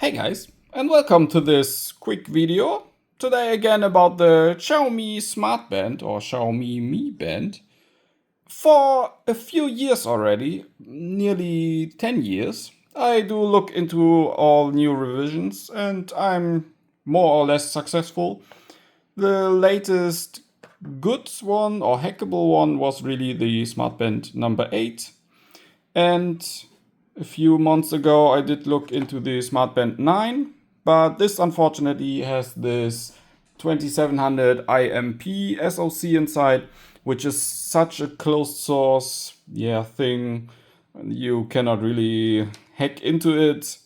Hey guys, and welcome to this quick video. Today again about the Xiaomi Smart Band or Xiaomi Mi Band. For a few years already, nearly 10 years, I do look into all new revisions and I'm more or less successful. The latest good one or hackable one was really the Smart Band number 8. And a few months ago I did look into the Smart Band 9, but this unfortunately has this 2700iMP SoC inside, which is such a closed source thing. You cannot really hack into it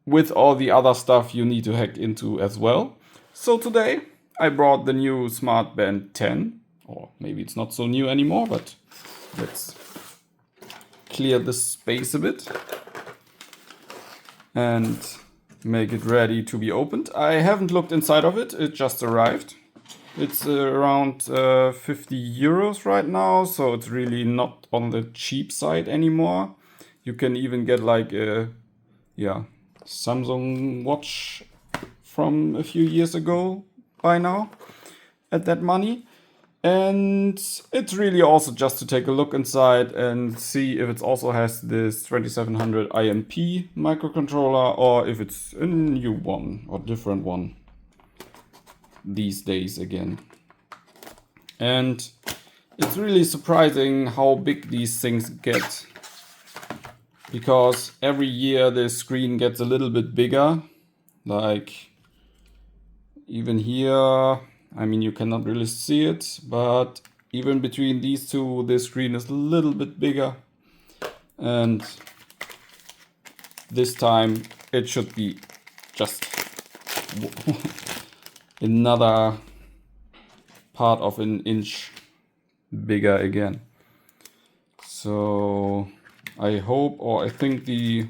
with all the other stuff you need to hack into as well. So today I brought the new Smart Band 10, or maybe it's not so new anymore, but let's clear the space a bit and make it ready to be opened. I haven't looked inside of it, it just arrived. It's around 50 euros right now, so it's really not on the cheap side anymore. You can even get like a Samsung watch from a few years ago by now at that money. And it's really also just to take a look inside and see if it also has this 2700iMP microcontroller or if it's a new one or different one these days again. And it's really surprising how big these things get, because every year the screen gets a little bit bigger. Like even here, I mean, you cannot really see it, but even between these two, the screen is a little bit bigger. And this time it should be just another part of an inch bigger again. So I hope, or I think the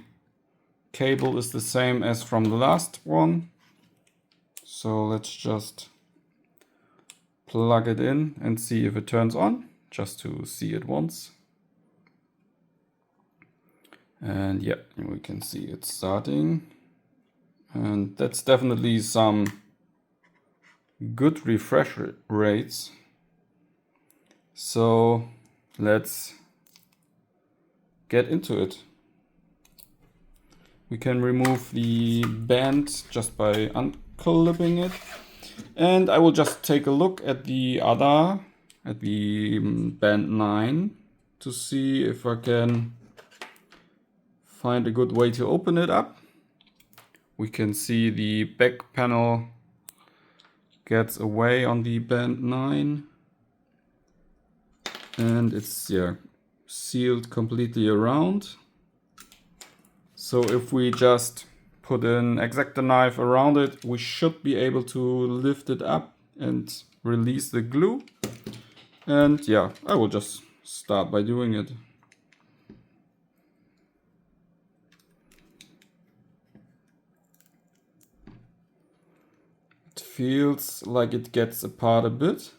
cable is the same as from the last one. So let's just plug it in and see if it turns on, just to see it once. And yeah, we can see it starting. And that's definitely some good refresh rates. So let's get into it. We can remove the band just by unclipping it. And I will just take a look at the Band 9 to see if I can find a good way to open it up. We can see the back panel gets away on the Band 9. And it's sealed completely around. So if we just put an X-Acto knife around it, we should be able to lift it up and release the glue. And yeah, I will just start by doing it. It feels like it gets apart a bit,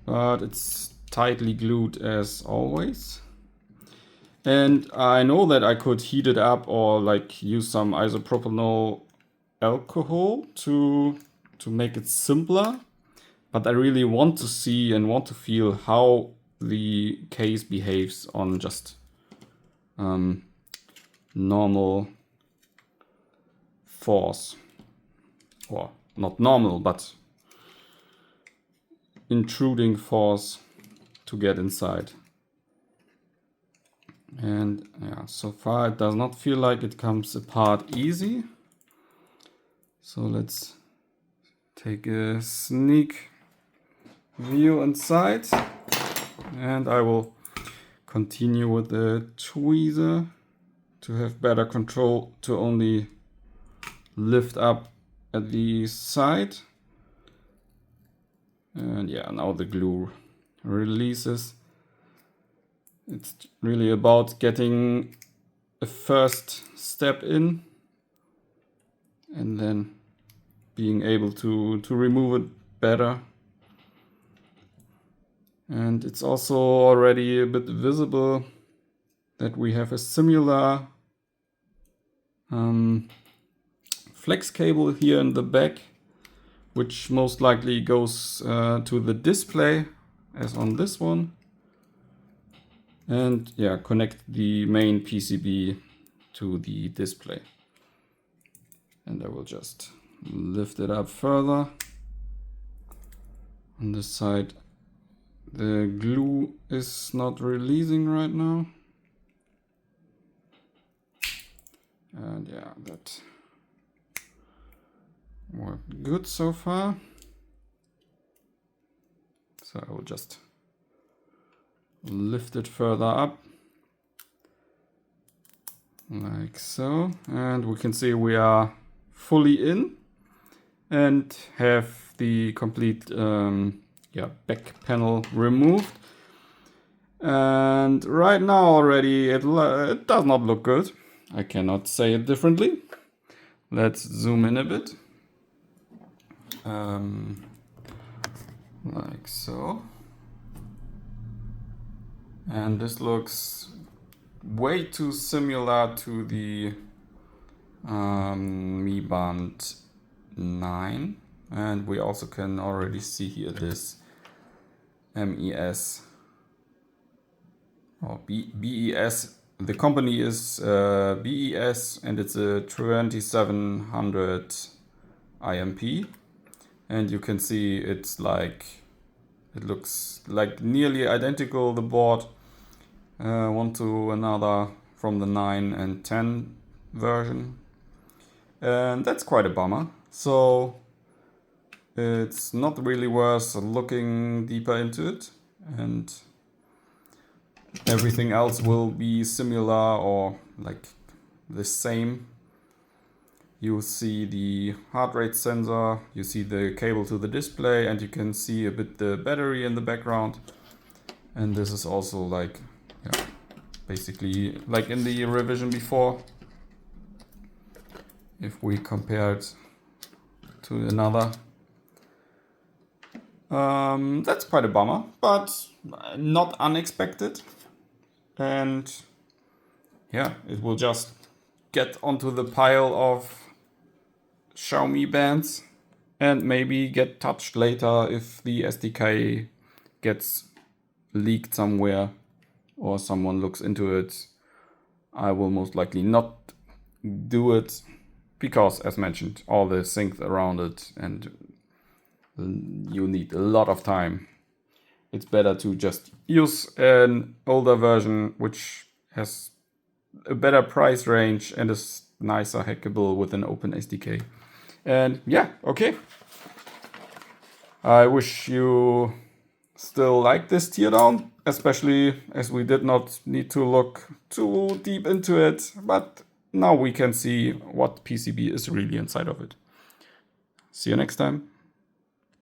but it's tightly glued as always. And I know that I could heat it up or like use some isopropyl alcohol to make it simpler. But I really want to see and want to feel how the case behaves on just normal force. Or not normal, but intruding force to get inside. And yeah, so far it does not feel like it comes apart easy. So let's take a sneak view inside, and I will continue with the tweezer to have better control to only lift up at the side. And yeah, now the glue releases. It's really about getting a first step in and then being able to remove it better. And it's also already a bit visible that we have a similar flex cable here in the back, which most likely goes to the display, as on this one. And yeah, connect the main PCB to the display. And I will just lift it up further. On this side, the glue is not releasing right now. And yeah, that worked good so far. So I will just lift it further up, like so. And we can see we are fully in and have the complete back panel removed. And right now already it does not look good. I cannot say it differently. Let's zoom in a bit. Like so. And this looks way too similar to the Mi Band 9. And we also can already see here this MES or BES. The company is BES, and it's a 2700iMP. And you can see it's like, it looks like nearly identical, the board, one to another from the 9 and 10 version. And that's quite a bummer. So it's not really worth looking deeper into it. And everything else will be similar or like the same. You see the heart rate sensor, you see the cable to the display, and you can see a bit the battery in the background. And this is also like, yeah, basically like in the revision before. If we compare it to another, that's quite a bummer, but not unexpected. And yeah, it will just get onto the pile of Xiaomi bands and maybe get touched later if the SDK gets leaked somewhere or someone looks into it. I will most likely not do it because, as mentioned, all the things around it, and you need a lot of time. It's better to just use an older version which has a better price range and is nicer hackable with an open SDK. And yeah, okay. I wish you still like this teardown, especially as we did not need to look too deep into it, but now we can see what PCB is really inside of it. See you next time.